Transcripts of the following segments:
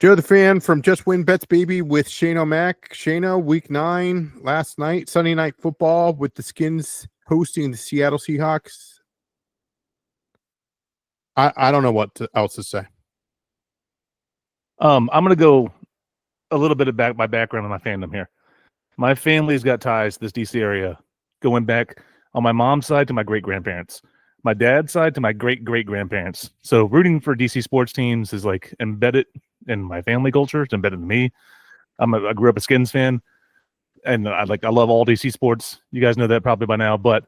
Joe the Fan from JustWinBetsBaby with Shane O'Mac. Shana, week 9, last night, Sunday Night Football with the Skins hosting the Seattle Seahawks. I don't know what else to say. I'm going to go a little bit of my background and my fandom here. My family's got ties to this DC area going back on my mom's side to my great-grandparents, my dad's side to my great-great-grandparents. So rooting for DC sports teams is like embedded in my family culture. It's embedded in me. I grew up a Skins fan, and I love all DC sports. You guys know that probably by now. But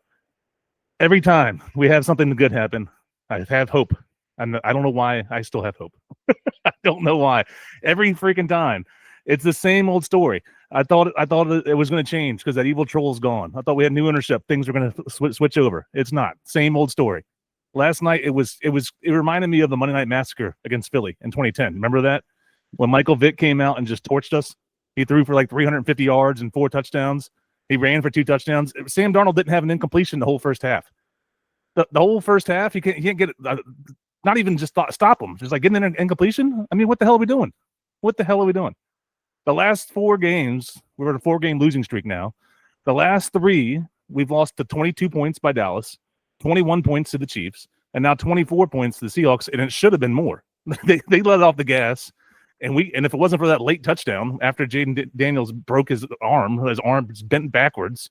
every time we have something good happen, I have hope. And I don't know why I still have hope. I don't know why. Every freaking time, it's the same old story. I thought it was going to change because that evil troll's gone. I thought we had new ownership. Things were going to switch over. It's not. Same old story. Last night, it reminded me of the Monday Night Massacre against Philly in 2010. Remember that? When Michael Vick came out and just torched us? He threw for like 350 yards and 4 touchdowns. He ran for 2 touchdowns. Sam Darnold didn't have an incompletion the whole first half. The whole first half, he can't get it. Not even just stop him. Just like getting an incompletion. I mean, what the hell are we doing? What the hell are we doing? The last 4 games, we're on a 4-game losing streak now. The last 3, we've lost to 22 points by Dallas, 21 points to the Chiefs, and now 24 points to the Seahawks, and it should have been more. they let off the gas, and if it wasn't for that late touchdown after Jaden Daniels broke his arm is bent backwards,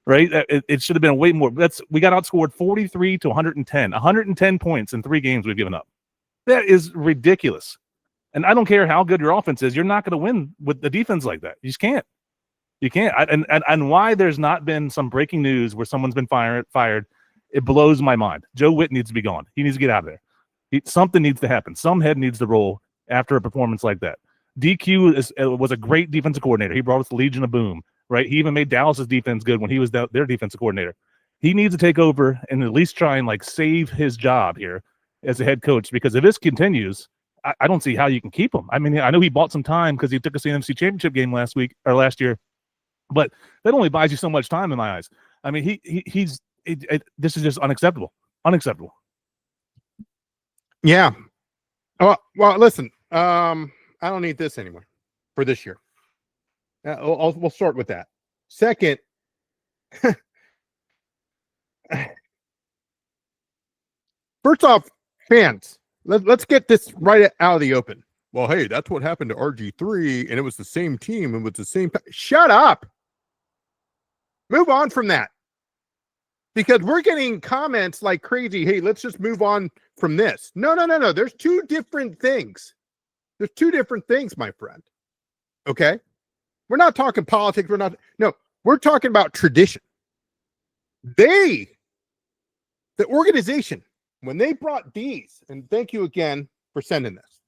right? It should have been way more. We got outscored 43 to 110. 110 points in 3 games we've given up. That is ridiculous. And I don't care how good your offense is, you're not going to win with the defense like that. You just can't. You can't. And why there's not been some breaking news where someone's been fired, it blows my mind. Joe Witt needs to be gone. He needs to get out of there. Something needs to happen. Some head needs to roll after a performance like that. DQ was a great defensive coordinator. He brought us the Legion of Boom, right? He even made Dallas's defense good when he was their defensive coordinator. He needs to take over and at least try and save his job here as a head coach, because if this continues, I don't see how you can keep him. I mean, I know he bought some time because he took us to the NFC Championship game last year, but that only buys you so much time in my eyes. I mean, this is just unacceptable. Unacceptable. Yeah. Well, listen, I don't need this anymore for this year. We'll start with that. Second, first off, fans, let's get this right out of the open. Well, hey, that's what happened to RG3, and it was the same team and with the same. Shut up. Move on from that. Because we're getting comments like crazy. Hey, let's just move on from this. No. There's 2 different things. There's 2 different things, my friend. Okay? We're not talking politics. We're talking about tradition. The organization, when they brought these, and thank you again for sending this.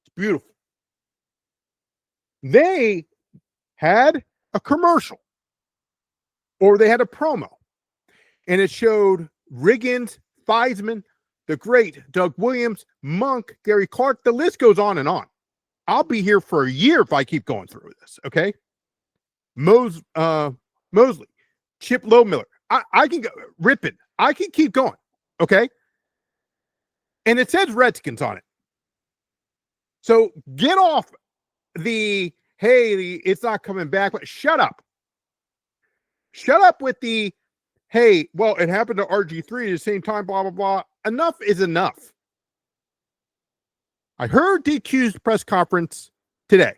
It's beautiful. They had a commercial, or they had a promo, and it showed Riggins, Theismann, the great Doug Williams, Monk, Gary Clark. The list goes on and on. I'll be here for a year if I keep going through this, okay? Mosley, Chip Lowmiller. I can go. Rippin. I can keep going, okay? And it says Redskins on it. So get off it's not coming back. Shut up. Shut up with the, hey, well, it happened to RG3 at the same time, blah, blah, blah. Enough is enough. I heard DQ's press conference today.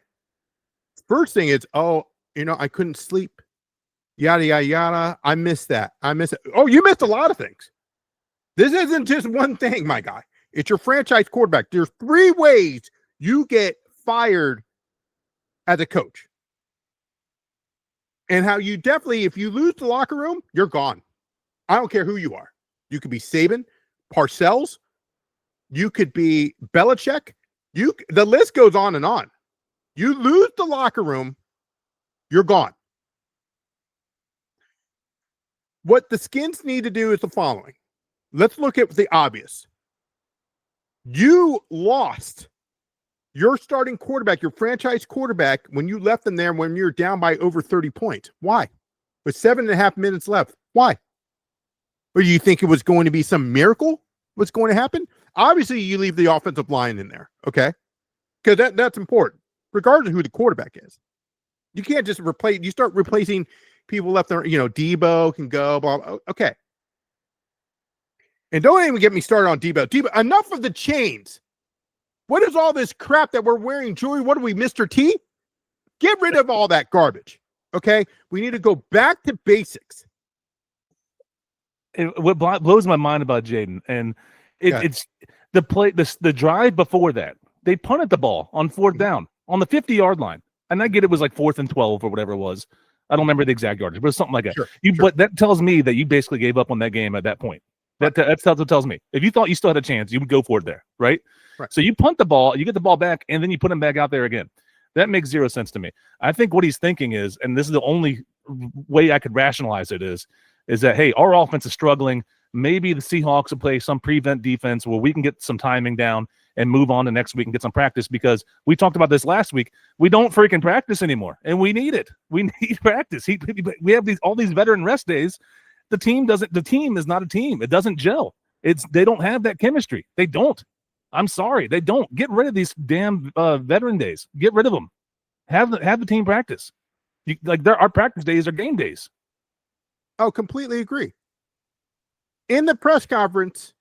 First thing is, I couldn't sleep. Yada, yada, yada. I missed that. Oh, you missed a lot of things. This isn't just one thing, my guy. It's your franchise quarterback. There's 3 ways you get fired as a coach. And how you definitely, if you lose the locker room, you're gone. I don't care who you are. You could be Saban, Parcells. You could be Belichick. The list goes on and on. You lose the locker room, you're gone. What the Skins need to do is the following. Let's look at the obvious. You lost your starting quarterback, your franchise quarterback, when you left them there when you're down by over 30 points. Why? With 7.5 minutes left. Why? Or do you think it was going to be some miracle? What's going to happen? Obviously, you leave the offensive line in there, okay? because that's important, regardless of who the quarterback is. You can't just replace. You start replacing people left there. Debo can go. Blah, blah. Okay. And don't even get me started on Debo. Debo, enough of the chains. What is all this crap that we're wearing, Joey? What are we, Mr. T? Get rid of all that garbage. Okay. We need to go back to basics. What blows my mind about Jaden, and it's the play, the drive before that, they punted the ball on 4th down on the 50-yard line. And I get it was like 4th and 12 or whatever it was. I don't remember the exact yardage, but it was something like that. Sure. But that tells me that you basically gave up on that game at that point. That's what it tells me. If you thought you still had a chance, you would go for it there, right? So you punt the ball, you get the ball back, and then you put him back out there again. That makes zero sense to me. I think what he's thinking is, and this is the only way I could rationalize it is that, hey, our offense is struggling. Maybe the Seahawks will play some prevent defense where we can get some timing down and move on to next week and get some practice, because we talked about this last week. We don't freaking practice anymore, and we need it. We need practice. We have all these veteran rest days. The team is not a team. It doesn't gel. They don't have that chemistry. They don't. I'm sorry. They don't. Get rid of these damn veteran days. Get rid of them. Have the team practice. Our practice days are game days. Oh, completely agree. In the press conference,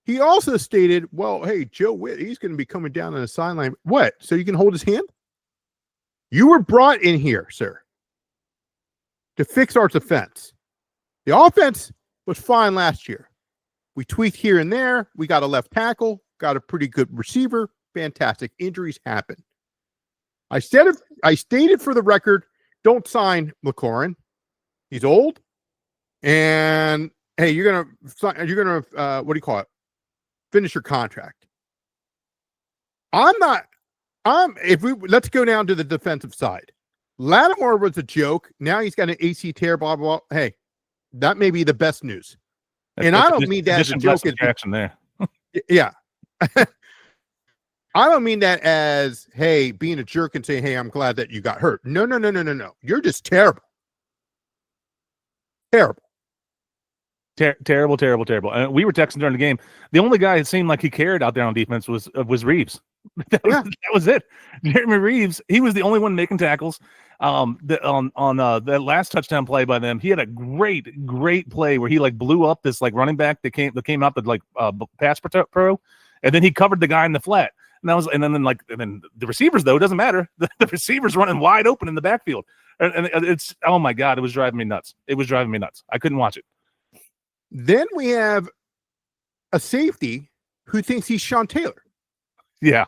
he also stated, well, hey, Joe Witt, he's going to be coming down on the sideline. What? So you can hold his hand? You were brought in here, sir, to fix our defense. The offense was fine last year. We tweaked here and there. We got a left tackle, got a pretty good receiver. Fantastic. Injuries happen. I stated for the record, don't sign McLaurin. He's old. And hey, you're gonna what do you call it? Finish your contract. Let's go down to the defensive side. Lattimore was a joke. Now he's got an AC tear, blah, blah, blah. Hey, that may be the best news. And I don't mean that as a joke. There. Yeah. I don't mean that as, hey, being a jerk and saying, hey, I'm glad that you got hurt. No. You're just terrible. Terrible. Terrible. And we were texting during the game. The only guy it seemed like he cared out there on defense was Reeves. That was it. Jeremy Reeves. He was the only one making tackles. On that last touchdown play by them, he had a great play where he blew up this running back that came out the pass pro, and then he covered the guy in the flat. And then the receivers, though, it doesn't matter. The receivers running wide open in the backfield, and it's, oh my God, it was driving me nuts. I couldn't watch it. Then we have a safety who thinks he's Sean Taylor. Yeah.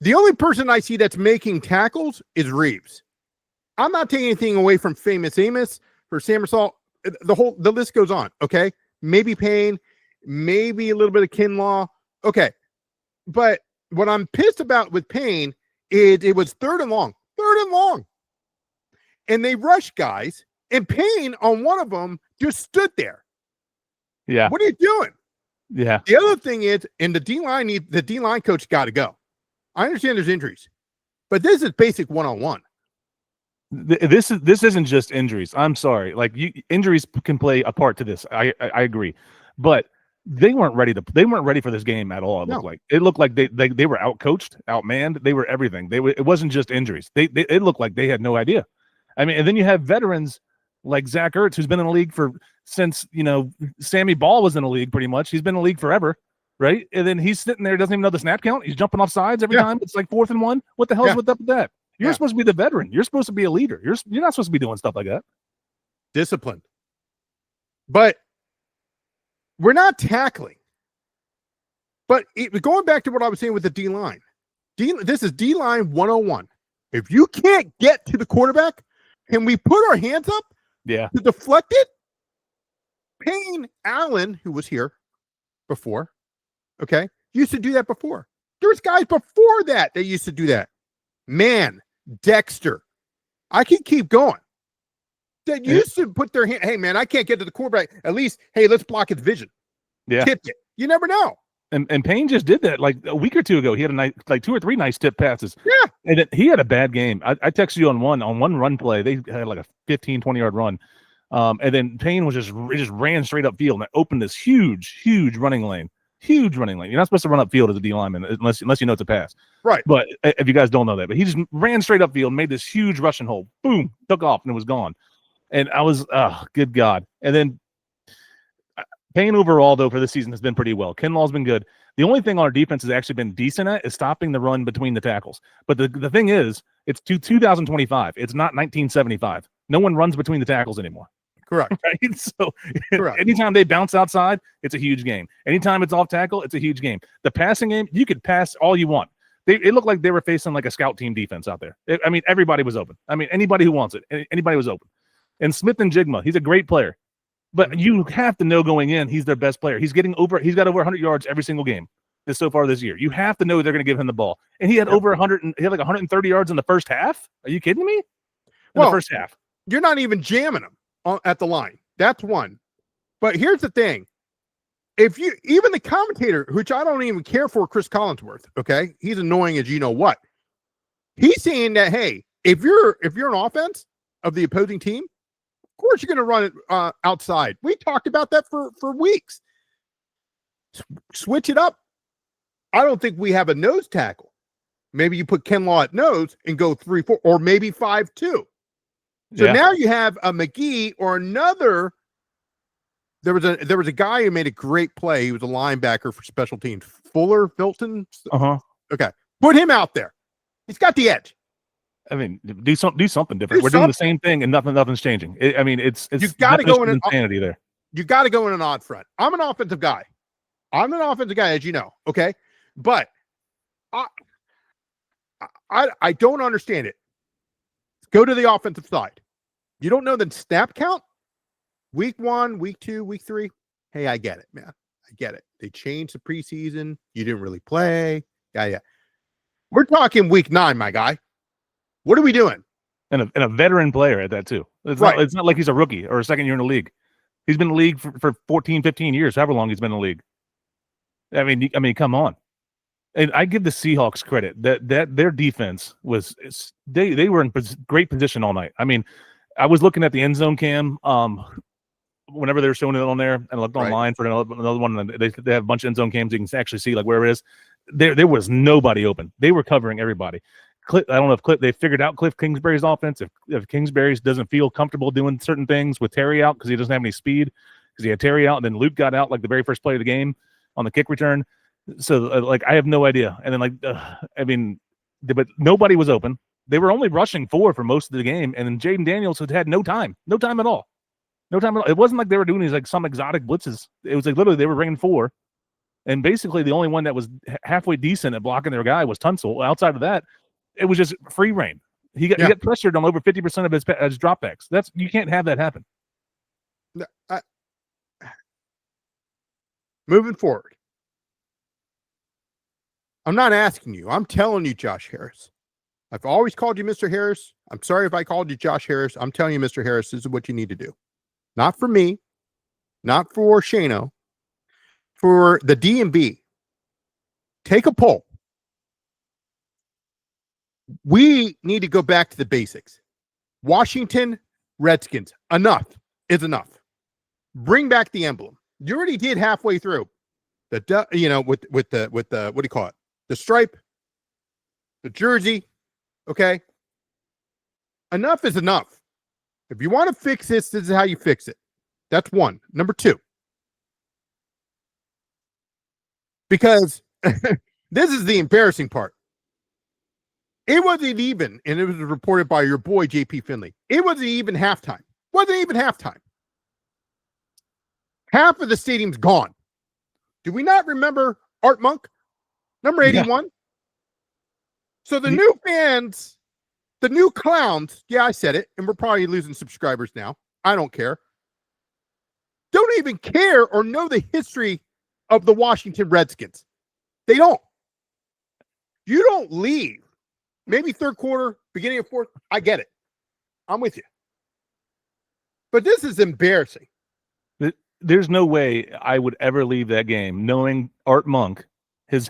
The only person I see that's making tackles is Reeves. I'm not taking anything away from Famous Amos for Samersault. The list goes on. Okay. Maybe Payne, maybe a little bit of Kinlaw. Okay. But what I'm pissed about with Payne is it was third and long. And they rushed guys, and Payne on one of them just stood there. Yeah. What are you doing? Yeah. The other thing is, and the D-line coach got to go. I understand there's injuries, but this is basic one-on-one. This isn't just injuries. I'm sorry. Injuries can play a part to this. I agree, but they weren't ready for this game at all. It looked like they were out-coached, outmanned. They were everything. It wasn't just injuries. It looked like they had no idea. I mean, and then you have veterans like Zach Ertz, who's been in the league since Sammy Ball was in the league pretty much. He's been in the league forever, right? And then he's sitting there, doesn't even know the snap count. He's jumping off sides every time. It's 4th and 1. What the hell's up with that? You're supposed to be the veteran. You're supposed to be a leader. You're not supposed to be doing stuff like that. Discipline. But we're not tackling. But going back to what I was saying with the D-line, this is D-line 101. If you can't get to the quarterback, can we put our hands up to deflect it? Payne Allen, who was here before, used to do that before. There's guys before that used to do that. Man, Dexter. I can keep going. That used to put their hand, hey, man, I can't get to the quarterback. At least, hey, let's block his vision. Yeah. Tip it. You never know. And Payne just did that a week or two ago. He had a nice, 2 or 3 nice tip passes. Yeah. And he had a bad game. I texted you on one run play. They had a 15, 20-yard run. And then Payne just ran straight up field and opened this huge running lane. Huge running lane. You're not supposed to run upfield as a D lineman unless you know it's a pass. Right. But if you guys don't know that, but he just ran straight upfield, made this huge rushing hole. Boom, took off, and it was gone. And I was, good God. And then Payne overall, though, for this season has been pretty well. Kinlaw's been good. The only thing our defense has actually been decent at is stopping the run between the tackles. But the thing is, it's 2025. It's not 1975. No one runs between the tackles anymore. Correct. Right? So Correct. Anytime they bounce outside, it's a huge game. Anytime it's off tackle, it's a huge game. The passing game, you could pass all you want. It looked like they were facing like a scout team defense out there. Everybody was open. Anybody who wants it, anybody was open. And Smith and Jigma, he's a great player. But you have to know going in, he's their best player. He's got over 100 yards every single game so far this year. You have to know they're going to give him the ball. And he had over 100. He had like 130 yards in the first half. Are you kidding me? The first half. You're not even jamming him at the line. That's one. But here's the thing. Even the commentator, which I don't even care for, Chris Collinsworth, okay? He's annoying as you know what. He's saying that, hey, if you're an offense of the opposing team, of course you're going to run it outside. We talked about that for weeks. Switch it up. I don't think we have a nose tackle. Maybe you put Kinlaw at nose and go 3-4, or maybe 5-2. So now you have a McGee or another. There was a guy who made a great play. He was a linebacker for special teams. Fuller, Filton. Okay. Put him out there. He's got the edge. Do something different. We're doing the same thing and nothing's changing. It's you've got to go in insanity there. You got to go in an odd front. I'm an offensive guy. As you know. Okay. But I don't understand it. Go to the offensive side. You don't know the snap count? Week 1, week 2, week 3. Hey, I get it, man. I get it. They changed the preseason. You didn't really play. Yeah. We're talking week 9, my guy. What are we doing? And a veteran player at that, too. It's not like he's a rookie or a second year in the league. He's been in the league for 14, 15 years, however long he's been in the league. I mean, come on. And I give the Seahawks credit that their defense was they were in great position all night. I was looking at the end zone cam whenever they were showing it on there, and I looked online for another one. And they have a bunch of end zone cams. You can actually see like where it is. There was nobody open. They were covering everybody. I don't know if they figured out Cliff Kingsbury's offense. If Kingsbury doesn't feel comfortable doing certain things with Terry out because he doesn't have any speed, because he had Terry out, and then Luke got out like the very first play of the game on the kick return. So I have no idea. And then but nobody was open. They were only rushing 4 for most of the game, and then Jaden Daniels had no time at all. It wasn't like they were doing these like some exotic blitzes. It was like literally they were bringing 4, and basically the only one that was halfway decent at blocking their guy was Tunsil. Outside of that, it was just free reign. He got pressured on over 50% of his dropbacks. You can't have that happen. Moving forward, I'm not asking you. I'm telling you, Josh Harris. I've always called you Mr. Harris. I'm sorry if I called you Josh Harris. I'm telling you, Mr. Harris, this is what you need to do. Not for me, not for Shano, for the DMV. Take a poll. We need to go back to the basics. Washington Redskins. Enough is enough. Bring back the emblem. You already did halfway through. With the what do you call it? The stripe, the jersey. Okay. Enough is enough. If you want to fix this is how you fix it. That's one. Number 2. Because this is the embarrassing part. It wasn't even, and it was reported by your boy JP Finley. It wasn't even halftime. Half of the stadium's gone. Do we not remember Art Monk? Number 81. Yeah. So the new fans, the new clowns, I said it, and we're probably losing subscribers now. I don't care. Don't even care or know the history of the Washington Redskins. They don't. You don't leave. Maybe third quarter, beginning of fourth. I get it. I'm with you. But this is embarrassing. There's no way I would ever leave that game knowing Art Monk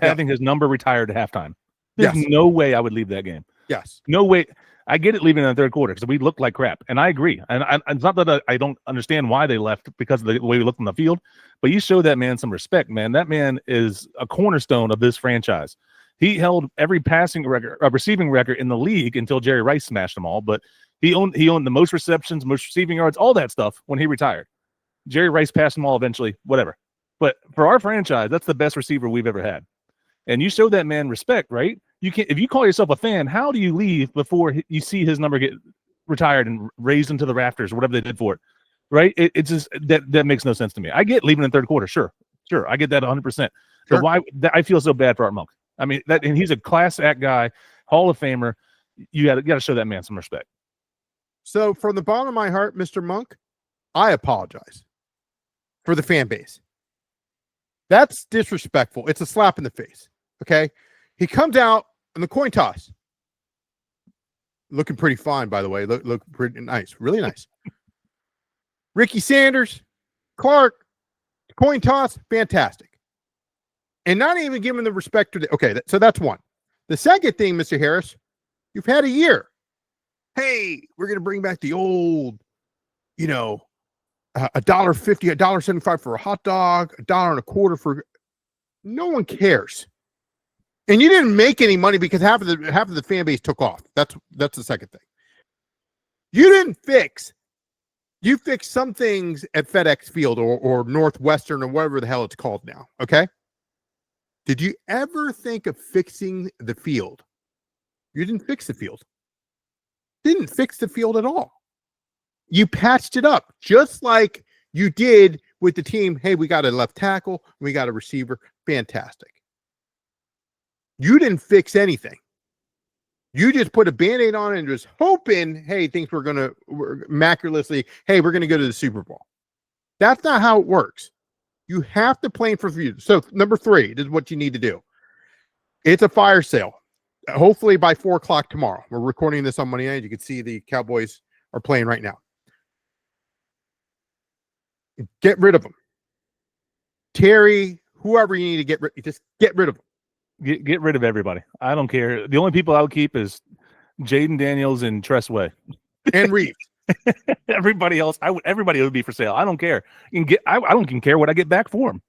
having his number retired at halftime. There's no way I would leave that game. Yes. No way. I get it leaving in the third quarter because we looked like crap, and I agree. And it's not that I don't understand why they left because of the way we looked on the field, but you show that man some respect, man. That man is a cornerstone of this franchise. He held every passing record, receiving record in the league until Jerry Rice smashed them all. But he owned the most receptions, most receiving yards, all that stuff when he retired. Jerry Rice passed them all eventually, whatever. But for our franchise, that's the best receiver we've ever had. And you show that man respect, right? You can't, if you call yourself a fan, how do you leave before you see his number get retired and raised into the rafters or whatever they did for it, right? It's just that makes no sense to me. I get leaving in the third quarter, sure, I get that 100%. Sure. But why? I feel so bad for Art Monk. I mean, and he's a class act guy, Hall of Famer. You got to show that man some respect. So, from the bottom of my heart, Mr. Monk, I apologize for the fan base. That's disrespectful. It's a slap in the face. Okay, he comes out in the coin toss, looking pretty fine, by the way. Look pretty nice, really nice. Ricky Sanders, Clark, coin toss, fantastic. And not even giving the respect to the, okay, so that's one. The second thing, Mr. Harris, you've had a year. Hey, we're going to bring back the old, $1.50, $1.75 for a hot dog, $1.25 for, no one cares. And you didn't make any money because half of the fan base took off. That's the second thing. You fixed some things at FedEx Field or Northwestern or whatever the hell it's called now. Okay. Did you ever think of fixing the field? You didn't fix the field. Didn't fix the field at all. You patched it up just like you did with the team. Hey, we got a left tackle. We got a receiver. Fantastic. You didn't fix anything. You just put a Band-Aid on it and just hoping, hey, things we're going to miraculously, hey, we're going to go to the Super Bowl. That's not how it works. You have to plan for the future. So, number 3, this is what you need to do. It's a fire sale. Hopefully by 4 o'clock tomorrow. We're recording this on Monday night. You can see the Cowboys are playing right now. Get rid of them. Terry, whoever you need to get rid, just get rid of them. Get rid of everybody. I don't care. The only people I would keep is Jaden Daniels and Tress Way. And Reeves. Everybody else, everybody would be for sale. I don't care. I don't even care what I get back for him.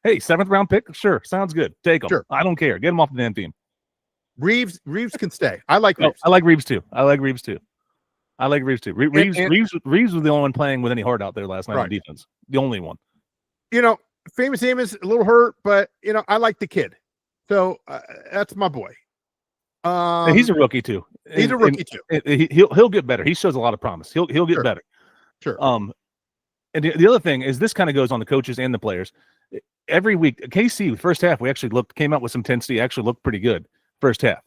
Hey, 7th round pick, sure, sounds good. Take them. Sure. I don't care. Get them off the damn team. Reeves can stay. I like Reeves. I like Reeves too. Reeves was the only one playing with any heart out there last night on defense. The only one. Famous Amos a little hurt, but I like the kid. So that's my boy. He's a rookie too. He's a rookie too. He'll get better. He shows a lot of promise. He'll get better. Sure. And the other thing is this kind of goes on the coaches and the players. Every week, KC first half we actually came out with some intensity. Actually looked pretty good first half.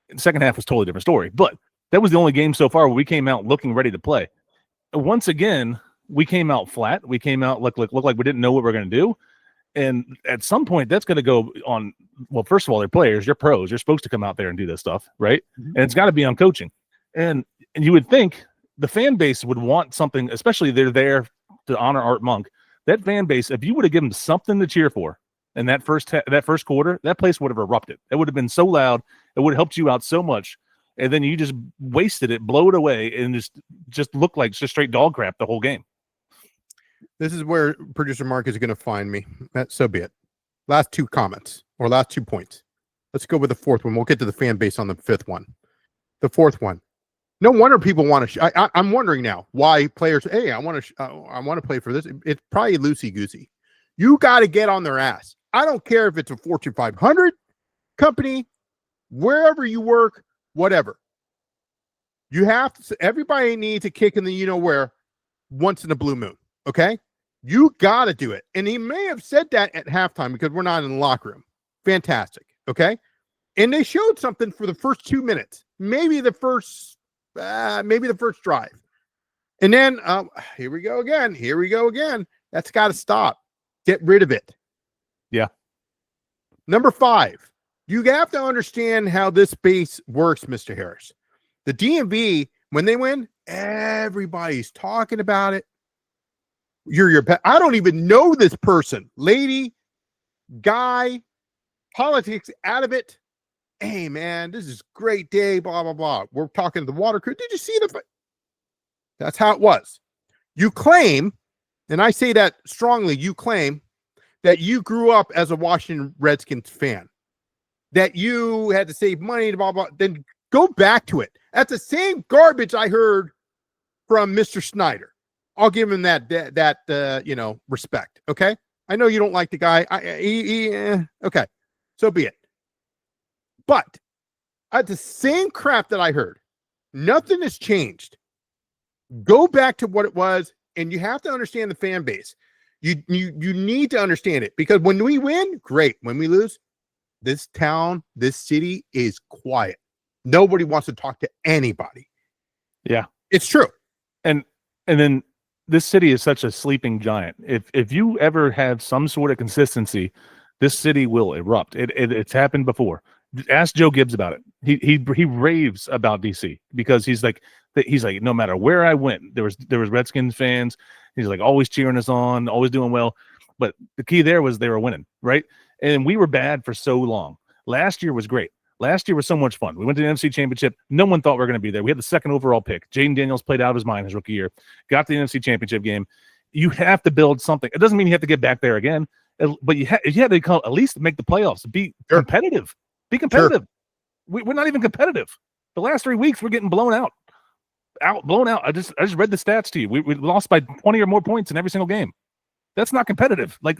The second half was a totally different story. But that was the only game so far where we came out looking ready to play. Once again, we came out flat. We came out looked like we didn't know what we were going to do. And at some point, that's going to go on. Well, first of all, they're players. You're pros. You're supposed to come out there and do this stuff, right? Mm-hmm. And it's got to be on coaching. And you would think the fan base would want something, especially they're there to honor Art Monk. That fan base, if you would have given them something to cheer for in that first quarter, that place would have erupted. It would have been so loud. It would have helped you out so much. And then you just wasted it, blow it away, and just looked like just straight dog crap the whole game. This is where producer Mark is going to find me. So be it. Last 2 comments or last 2 points. Let's go with the 4th one. We'll get to the fan base on the 5th one. The 4th one. No wonder people want to. I'm wondering now why players. Hey, I want to play for this. It's probably loosey goosey. You got to get on their ass. I don't care if it's a Fortune 500 company, wherever you work, whatever. You have to. Everybody needs a kick in the where once in a blue moon. Okay, you got to do it. And he may have said that at halftime because we're not in the locker room. Fantastic. Okay, and they showed something for the first 2 minutes, maybe the first drive, and then here we go again. That's got to stop. Get rid of it. Yeah. Number 5, you have to understand how this base works, Mr. Harris. The DMV, when they win, everybody's talking about it. You're your pet. I don't even know this person, lady, guy, politics out of it. hey, man, this is a great day, blah, blah, blah. We're talking to the water crew. Did you see the? That's how it was. You claim, and I say that strongly, you claim that you grew up as a Washington Redskins fan, that you had to save money, blah, blah, then go back to it. That's the same garbage I heard from Mr. Snyder. I'll give him that respect. Okay. I know you don't like the guy. Okay. So be it. But the same crap that I heard, nothing has changed. Go back to what it was, and you have to understand the fan base. You need to understand it, because when we win, great. When we lose, this town, this city is quiet. Nobody wants to talk to anybody. Yeah, it's true. And then this city is such a sleeping giant. If you ever have some sort of consistency, this city will erupt. It's happened before. Ask Joe Gibbs about it. He raves about DC because he's like no matter where I went, there was Redskins fans. He's like always cheering us on, always doing well. But the key there was they were winning, right? And we were bad for so long. Last year was great. Last year was so much fun. We went to the NFC Championship. No one thought we were going to be there. We had the second overall pick. Jaden Daniels played out of his mind his rookie year. Got to the NFC Championship game. You have to build something. It doesn't mean you have to get back there again, but you have to at least make the playoffs. Be competitive. Be competitive. Sure. We're not even competitive. The last 3 weeks, we're getting blown out. Blown out. I just read the stats to you. We lost by 20 or more points in every single game. That's not competitive. Like,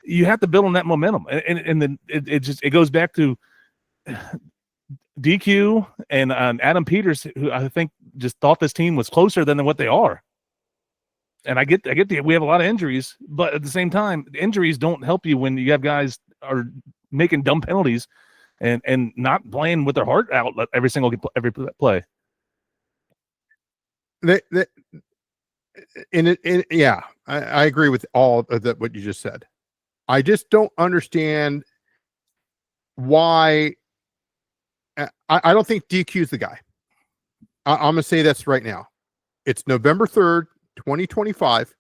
you have to build on that momentum, and then it goes back to DQ and Adam Peters, who I think just thought this team was closer than what they are. And I get we have a lot of injuries, but at the same time, injuries don't help you when you have guys are making dumb penalties and not playing with their heart out every play. I agree with all of that, what you just said. I just don't understand why. I don't think DQ is the guy. I'm going to say this right now. It's November 3rd, 2025.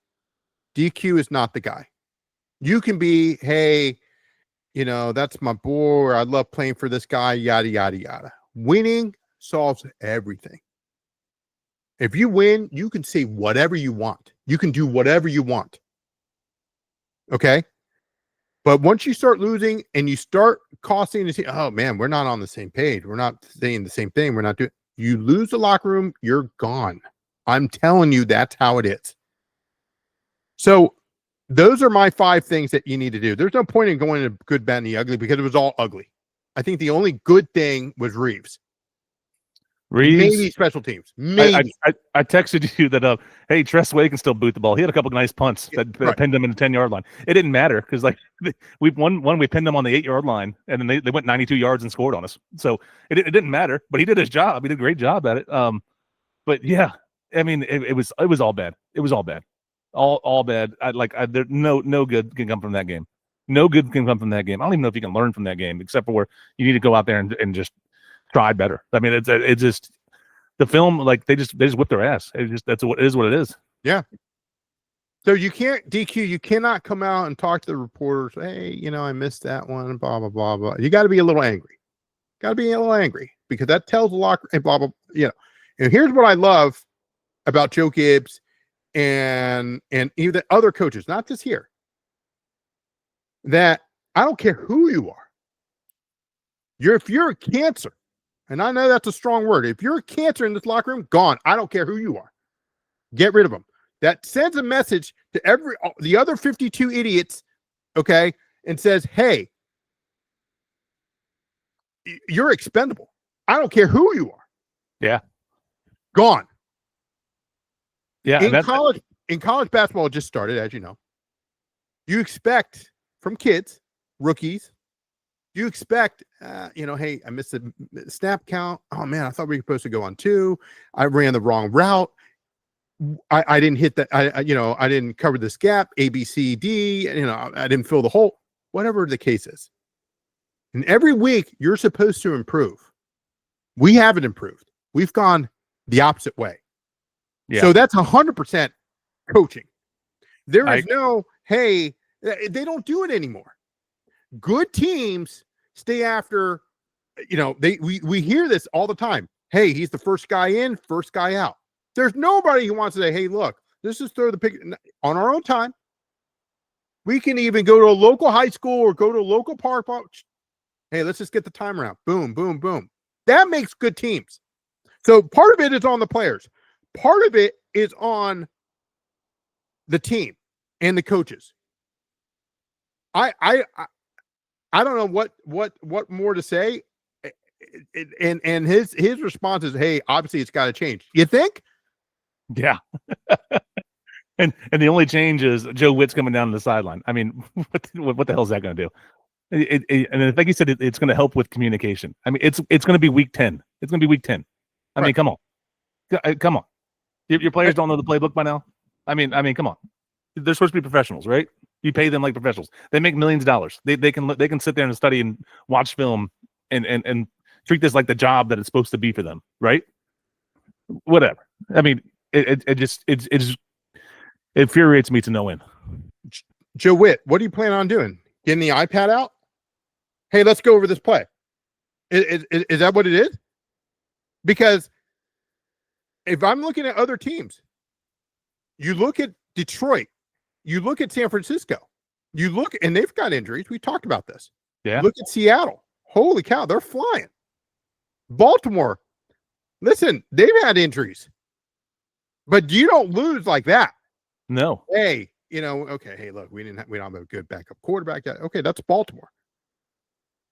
DQ is not the guy. You can be, hey, that's my boy. I love playing for this guy, yada, yada, yada. Winning solves everything. If you win, you can say whatever you want. You can do whatever you want. Okay? But once you start losing and you start costing the team, oh man, we're not on the same page. We're not saying the same thing. We're not doing. You lose the locker room, you're gone. I'm telling you, that's how it is. So those are my 5 things that you need to do. There's no point in going to good, bad, and the ugly, because it was all ugly. I think the only good thing was Reeves. Maybe special teams. Maybe. I texted you that hey, Tress Way can still boot the ball. He had a couple of nice punts that pinned him in the 10-yard line. It didn't matter because we pinned him on the 8-yard line, and then they went 92 yards and scored on us. So it didn't matter, but he did his job. He did a great job at it. But yeah, I mean, it was all bad. It was all bad, all bad. There no good can come from that game. No good can come from that game. I don't even know if you can learn from that game, except for where you need to go out there and just try better. I mean, it's just the film, like they just whip their ass. That's what it is. What it is. Yeah. So you can't DQ. You cannot come out and talk to the reporters. Hey, I missed that one. Blah blah blah blah. You got to be a little angry. Got to be a little angry, because that tells the locker and blah blah. And here's what I love about Joe Gibbs and even the other coaches, not just here. That I don't care who you are. If you're a cancer. And I know that's a strong word. If you're a cancer in this locker room, gone. I don't care who you are. Get rid of them. That sends a message to the other 52 idiots, okay, and says, hey, you're expendable. I don't care who you are. Yeah. Gone. Yeah. In college basketball, it just started, as you know. You expect from kids, rookies, you expect, hey, I missed the snap count. Oh man, I thought we were supposed to go on 2. I ran the wrong route. I didn't hit that. I didn't cover this gap. A, B, C, D. I didn't fill the hole. Whatever the case is. And every week you're supposed to improve. We haven't improved. We've gone the opposite way. Yeah. So that's 100% coaching. There is hey, they don't do it anymore. Good teams stay after we hear this all the time. Hey, he's the first guy in, first guy out. There's nobody who wants to say, hey, look, let's just throw the pick on our own time. We can even go to a local high school or go to a local park. Hey, let's just get the time around. Boom, boom, boom. That makes good teams. So part of it is on the players. Part of it is on the team and the coaches. I don't know what more to say. And his response is, hey, obviously it's got to change. You think? Yeah. and the only change is Joe Witt's coming down to the sideline. I mean, what the hell is that going to do? And like you said, it's going to help with communication. I mean, it's going to be week 10. It's going to be week 10. I mean, come on. Come on. Your players don't know the playbook by now. I mean, come on. They're supposed to be professionals, right? You pay them like professionals. They make millions of dollars. They can sit there and study and watch film and treat this like the job that it's supposed to be for them, right? Whatever. I mean, it infuriates me to no end. Joe Witt, what are you planning on doing? Getting the iPad out? Hey, let's go over this play. Is that what it is? Because if I'm looking at other teams, you look at Detroit, you look at San Francisco, you look, and they've got injuries. We talked about this. Yeah. Look at Seattle. Holy cow, they're flying. Baltimore, listen, they've had injuries, but you don't lose like that. No. Hey, okay. Hey, look, we don't have a good backup quarterback. Okay, that's Baltimore.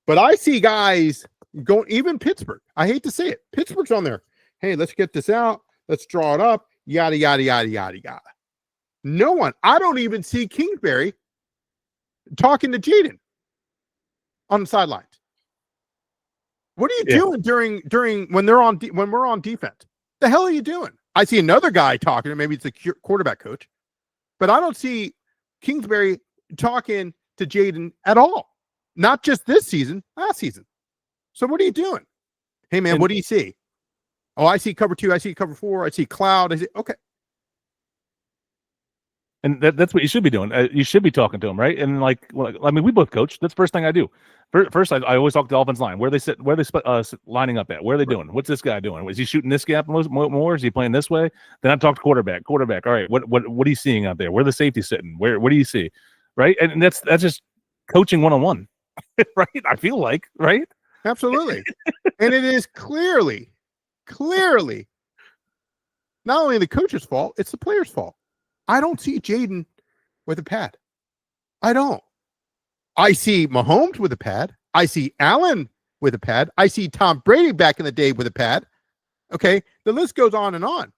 But I see guys going, even Pittsburgh. I hate to say it. Pittsburgh's on there. Hey, let's get this out. Let's draw it up. Yada, yada, yada, yada, yada. No one. I don't even see Kingsbury talking to Jaden on the sidelines. What are you doing during when we're on defense? The hell are you doing? I see another guy talking, maybe it's a quarterback coach, but I don't see Kingsbury talking to Jaden at all. Not just this season, last season. So what are you doing? Hey man, what do you see? Oh, I see cover 2. I see cover 4. I see cloud. I see okay. And that's what you should be doing. You should be talking to him, right? And we both coach. That's the first thing I do. First, I always talk to the offense line. Where they sit, where they lining up at. Where are they doing? What's this guy doing? Is he shooting this gap more? Is he playing this way? Then I talk to quarterback. All right, what are you seeing out there? Where are the safety sitting? What do you see? Right? And that's just coaching 1-on-1, right? I feel like, right? Absolutely. And it is clearly not only the coach's fault, it's the player's fault. I don't see Jaden with a pad. I don't. I see Mahomes with a pad. I see Allen with a pad. I see Tom Brady back in the day with a pad. Okay, the list goes on and on.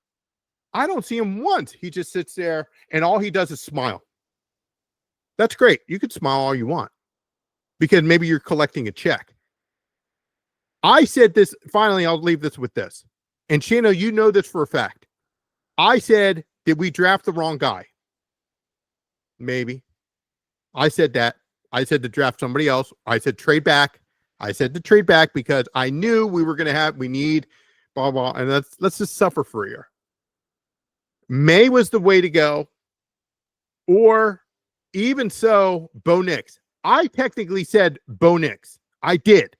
I don't see him once. He just sits there and all he does is smile. That's great. You can smile all you want because maybe you're collecting a check. I said this, finally, I'll leave this with this. And Shano, you know this for a fact. I said, did we draft the wrong guy? Maybe. I said that. I said to draft somebody else. I said trade back. I said to trade back because I knew we need blah, blah. And let's just suffer for a year. May was the way to go. Or even so, Bo Nix. I technically said Bo Nix. I did.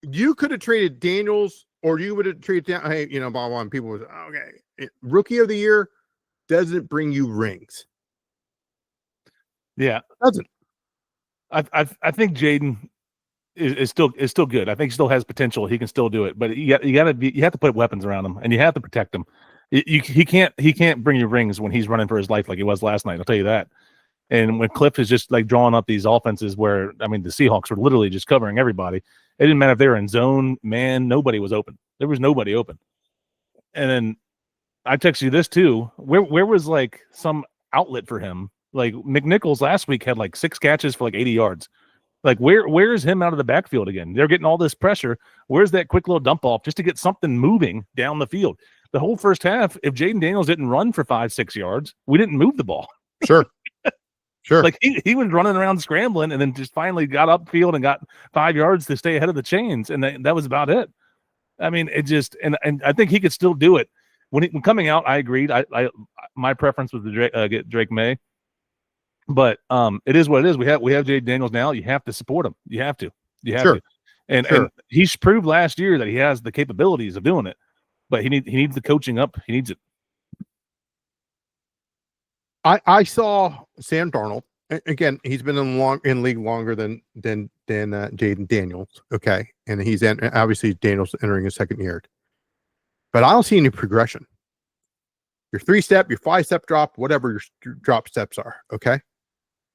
You could have traded Daniels, or you would have traded down. Hey, blah, blah. And people was okay. Rookie of the year doesn't bring you rings. Yeah, it doesn't. I think Jaden is still good. I think he still has potential. He can still do it, but you have to put weapons around him, and you have to protect him. He can't bring you rings when he's running for his life like he was last night. I'll tell you that. And when Cliff is just like drawing up these offenses where, I mean, the Seahawks were literally just covering everybody. It didn't matter if they were in zone, man, nobody was open. There was nobody open. And then I text you this too. Where was like some outlet for him? Like McNichols last week had like 6 catches for like 80 yards. Like where is him out of the backfield again? They're getting all this pressure. Where's that quick little dump off just to get something moving down the field? The whole first half, if Jaden Daniels didn't run for 5-6 yards, we didn't move the ball. Sure. Sure. Like he was running around scrambling and then just finally got upfield and got 5 yards to stay ahead of the chains. And that was about it. I mean, it just, and I think he could still do it. When coming out, I agreed. My preference was to get Drake May. But it is what it is. We have Jay Daniels now. You have to support him. You have to. And he's proved last year that he has the capabilities of doing it. But he needs the coaching up. He needs it. I saw Sam Darnold again. He's been in league longer than Jaden Daniels. Okay, and he's obviously Daniels entering his second year. But I don't see any progression. Your 3-step, your 5-step drop, whatever your drop steps are. Okay,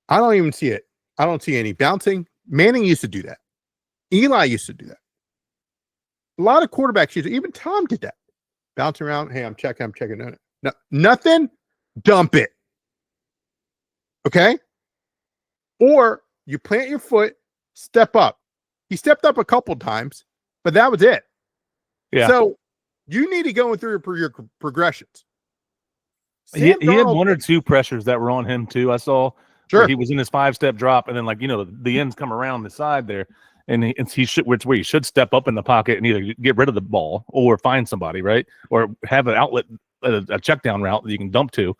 I don't even see it. I don't see any bouncing. Manning used to do that. Eli used to do that. A lot of quarterbacks used to. Even Tom did that. Bounce around. Hey, I'm checking. No, nothing. Dump it. Okay? Or you plant your foot, step up. He stepped up a couple times, but that was it. Yeah. So you need to go through your progressions. He had 1 or 2 pressures that were on him too. I saw. Sure. Where he was in his 5-step drop, and then the ends come around the side there, and he should, which where he should step up in the pocket and either get rid of the ball or find somebody, right, or have an outlet, a check down route that you can dump to.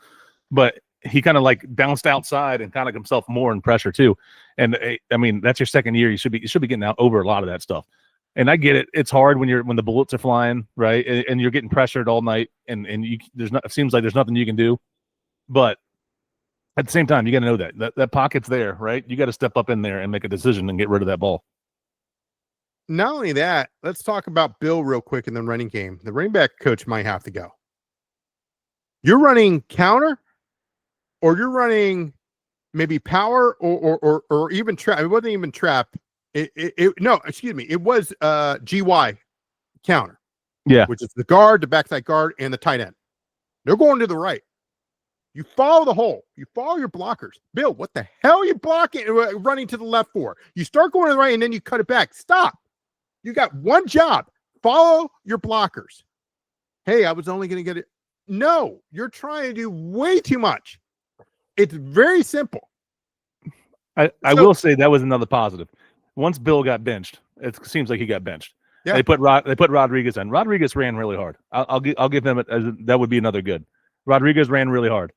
But he kind of like bounced outside and kind of himself more in pressure too. And I mean, that's your second year. You should be getting out over a lot of that stuff. And I get it. It's hard when the bullets are flying, right, and you're getting pressured all night, and it seems like there's nothing you can do, but at the same time, you got to know that pocket's there, right? You got to step up in there and make a decision and get rid of that ball. Not only that, let's talk about Bill real quick in the running game. The running back coach might have to go. You're running counter, or you're running maybe power, or even trap. It wasn't even trap. No, excuse me. It was GY counter. Yeah, which is the guard, the backside guard, and the tight end. They're going to the right. You follow the hole. You follow your blockers. Bill, what the hell are you blocking, running to the left for? You start going to the right, and then you cut it back. Stop. You got one job. Follow your blockers. Hey, I was only going to get it. No, you're trying to do way too much. It's very simple. I will say that was another positive. Once Bill got benched, it seems like he got benched. Yeah. They put Rodriguez in. Rodriguez ran really hard. I'll give him that would be another good. Rodriguez ran really hard.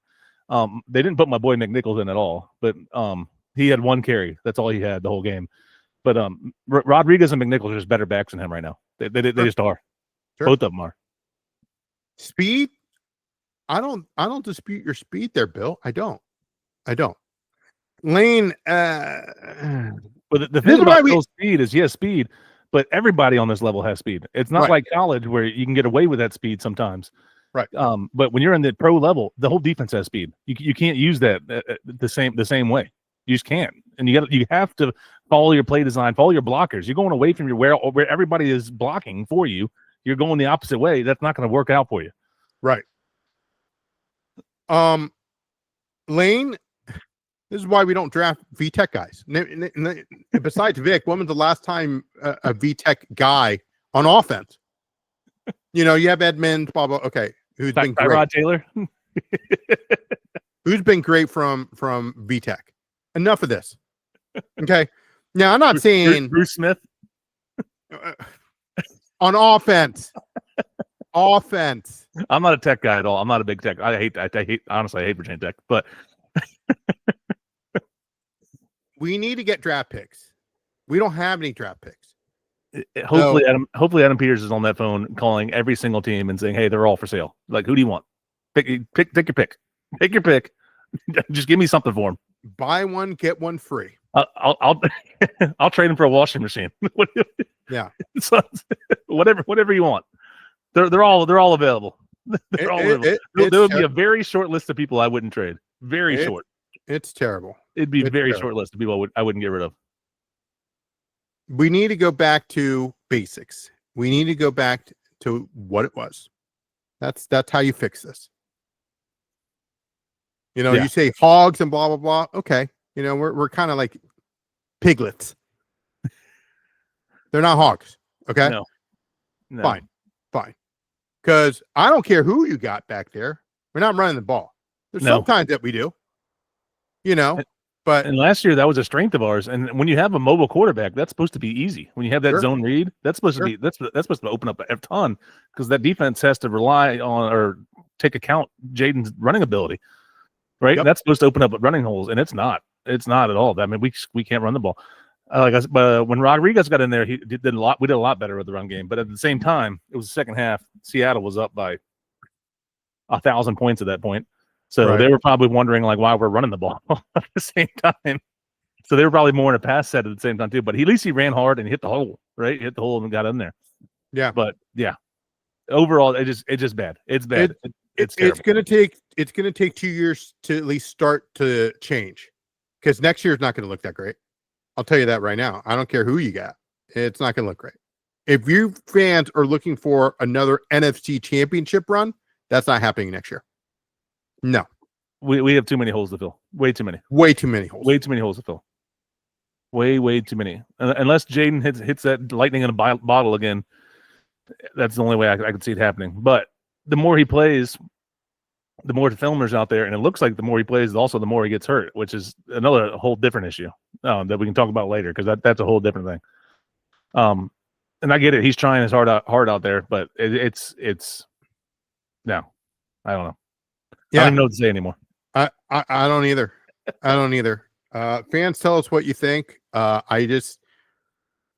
They didn't put my boy McNichols in at all, but he had 1 carry. That's all he had the whole game. But Rodriguez and McNichols are just better backs than him right now. They just are. Sure. Both of them are. Speed. I don't dispute your speed there, Bill. I don't. Lane. But the thing about Bill's speed is he has speed, but everybody on this level has speed. It's not like college where you can get away with that speed sometimes. Right. But when you're in the pro level, the whole defense has speed. You can't use that the same way. You just can't. And you have to follow your play design, follow your blockers. You're going away from where everybody is blocking for you. You're going the opposite way. That's not going to work out for you. Right. Lane, this is why we don't draft VTech guys. Besides Vic, when was the last time a VTech guy on offense? You have Edmonds, blah, blah. Okay. Who's been great? Rod Taylor. Who's been great from VTech? Enough of this. Okay. Now, I'm not saying Bruce Smith on offense. Offense. I'm not a tech guy at all. I'm not a big tech. I hate honestly, I hate Virginia Tech, but we need to get draft picks. We don't have any draft picks. Hopefully Adam Peters is on that phone calling every single team and saying, "Hey, they're all for sale. Like, who do you want? Pick your pick. Take your pick. Just give me something for them. Buy one, get one free. I'll trade him for a washing machine. Yeah. So, whatever you want. They're all available. They're all available. There would be a very short list of people I wouldn't trade. Very short. It's terrible. It'd be a very short list of people I wouldn't get rid of. We need to go back to basics. We need to go back to what it was. That's how you fix this. You say hogs and blah, blah, blah. Okay. We're kind of like piglets. They're not hogs. Okay. No. Fine. Because I don't care who you got back there. We're not running the ball. There's sometimes that we do. But last year that was a strength of ours. And when you have a mobile quarterback, that's supposed to be easy. When you have that zone read, that's supposed to be that's supposed to open up a ton because that defense has to rely on or take account Jaden's running ability. right? Yep. That's supposed to open up running holes, and it's not. It's not at all. I mean, we can't run the ball. But when Rodriguez got in there, he did a lot. We did a lot better with the run game. But at the same time, it was the second half. Seattle was up by 1,000 points at that point, so they were probably wondering like why we're running the ball at the same time. So they were probably more in a pass set at the same time too. But at least he ran hard and hit the hole, right? He hit the hole and got in there. Yeah. But yeah, overall, it's just bad. It's bad. It's gonna take 2 years to at least start to change, because next year is not going to look that great. I'll tell you that right now. I don't care who you got. It's not going to look great. If you fans are looking for another NFC championship run, that's not happening next year. No. We have too many holes to fill. Way too many. Way too many holes. Way too many holes to fill. Way too many. Unless Jaden hits that lightning in a bottle again, that's the only way I could see it happening. But the more he plays, the more the filmers out there, and it looks like the more he plays, also the more he gets hurt, which is another whole different issue that we can talk about later, because that's a whole different thing. And I get it; he's trying his hard out there, but it's no, I don't know. Yeah. I don't even know what to say anymore. I don't either. I don't either. Fans, tell us what you think. I just,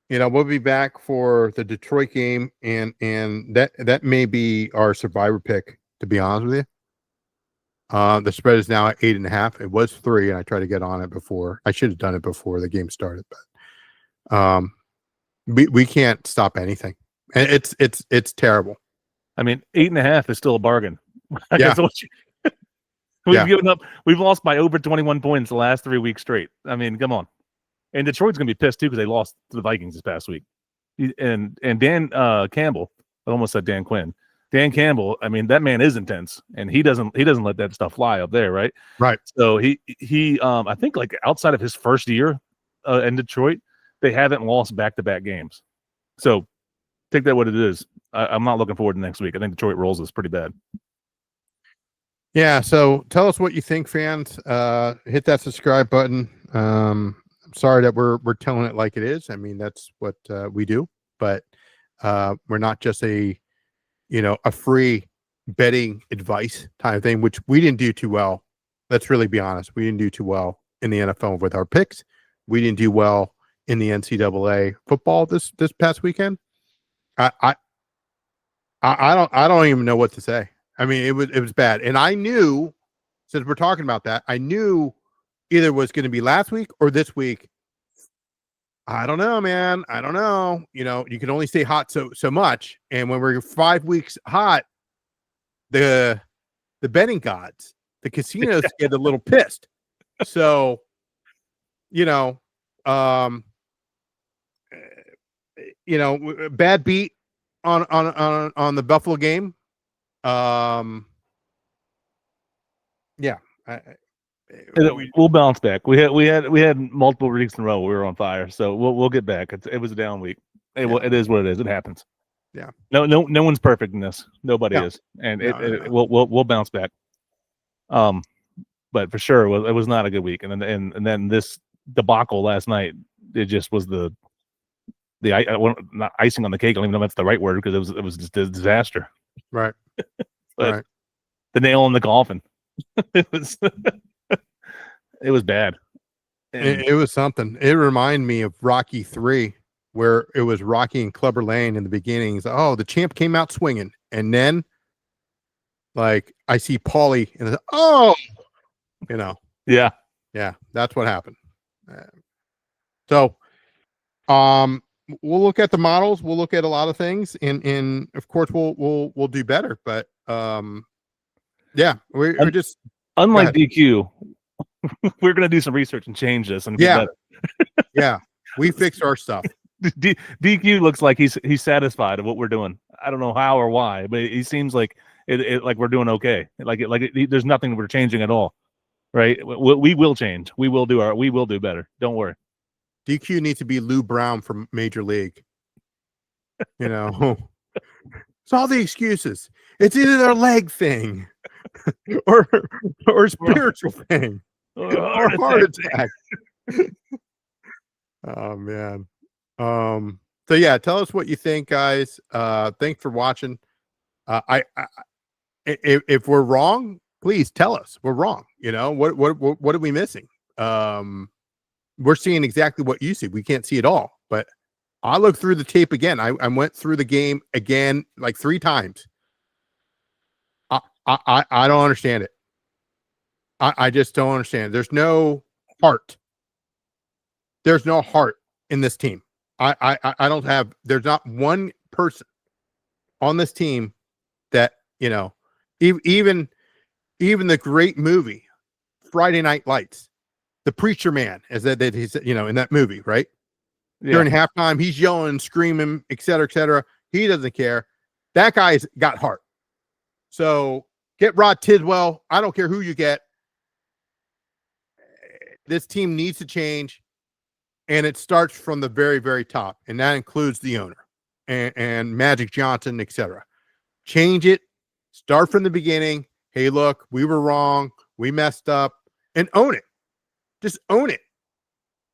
we'll be back for the Detroit game, and that may be our survivor pick, to be honest with you. The spread is now at 8.5. It was 3, and I tried to get on it before. I should have done it before the game started, but we can't stop anything, and it's terrible. I mean, 8.5 is still a bargain. Yeah. We've given up. We've lost by over 21 points the last 3 weeks straight. I mean, come on. And Detroit's going to be pissed too because they lost to the Vikings this past week. And Dan Campbell, I almost said Dan Quinn. Dan Campbell, I mean, that man is intense, and he doesn't let that stuff fly up there, right? Right. So he I think like outside of his first year in Detroit, they haven't lost back-to-back games. So take that what it is. I'm not looking forward to next week. I think Detroit rolls us pretty bad. Yeah, so tell us what you think, fans. Hit that subscribe button. I'm sorry that we're telling it like it is. I mean, that's what we do, but we're not just a free betting advice type of thing, which we didn't do too well. Let's really be honest. We didn't do too well in the NFL with our picks. We didn't do well in the NCAA football this past weekend. I don't even know what to say. I mean, it was bad. And I knew, since we're talking about that, I knew either it was going to be last week or this week. I don't know, man. I don't know. You can only stay hot so much. And when we're 5 weeks hot, the betting gods, the casinos get a little pissed. So, bad beat on the Buffalo game. Yeah. We'll bounce back. We had multiple weeks in a row we were on fire, so we'll get back. It was a down week. It is what it is. It happens. Yeah. No one's perfect in this. Nobody is, and we'll bounce back. But for sure, it was not a good week. And then this debacle last night, it just was the not icing on the cake. I don't even know if that's the right word, because it was just a disaster. Right. Right. The nail in the coffin. It was bad. It was something. It reminded me of Rocky 3, where it was Rocky and Clubber Lang in the beginning. Oh, the champ came out swinging, and then like I see Paulie, and yeah, that's what happened. So, we'll look at the models. We'll look at a lot of things, and of course we'll do better. But we're just unlike DQ. We're gonna do some research and change this and get better. We fixed our stuff. DQ looks like he's satisfied of what we're doing. I don't know how or why, but he seems like it like we're doing okay. There's nothing we're changing at all, right? We will change. We will do better. Don't worry. DQ needs to be Lou Brown from Major League. It's all the excuses. It's either their leg thing or spiritual thing or heart attack. Oh man. So yeah, tell us what you think, guys. Thanks for watching. If we're wrong, please tell us we're wrong. What are we missing? We're seeing exactly what you see. We can't see it all, but I looked through the tape again. I went through the game again like 3 times. I don't understand it. I just don't understand. There's no heart. There's no heart in this team. I don't have. There's not one person on this team that even the great movie Friday Night Lights, the preacher man, as that he's in that movie, right? Yeah. During halftime, he's yelling, screaming, et cetera, et cetera. He doesn't care. That guy's got heart. So get Rod Tidwell. I don't care who you get. This team needs to change, and it starts from the very, very top, and that includes the owner and Magic Johnson, et cetera. Change it. Start from the beginning. Hey, look, we were wrong. We messed up, and own it. Just own it.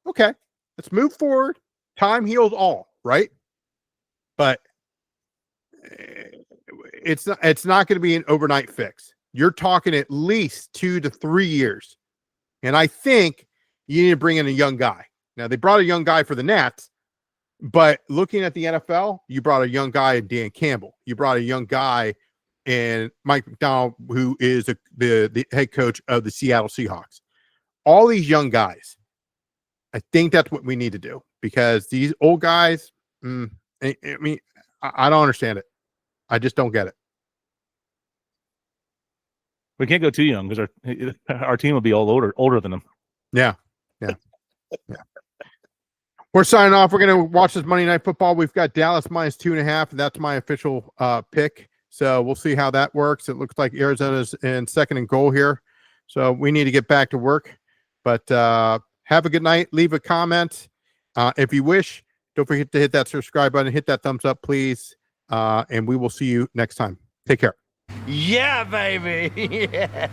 Okay, let's move forward. Time heals all, right? But it's not going to be an overnight fix. You're talking at least 2 to 3 years. And I think you need to bring in a young guy. Now, they brought a young guy for the Nats, but looking at the NFL, you brought a young guy in Dan Campbell. You brought a young guy in Mike McDonald, who is the head coach of the Seattle Seahawks. All these young guys, I think that's what we need to do, because these old guys, I mean, I don't understand it. I just don't get it. We can't go too young because our team will be all older than them. Yeah. We're signing off. We're going to watch this Monday Night Football. We've got Dallas -2.5, and that's my official pick. So we'll see how that works. It looks like Arizona's in 2nd and goal here. So we need to get back to work. But have a good night. Leave a comment. If you wish, don't forget to hit that subscribe button. Hit that thumbs up, please. And we will see you next time. Take care. Yeah, baby. Yeah.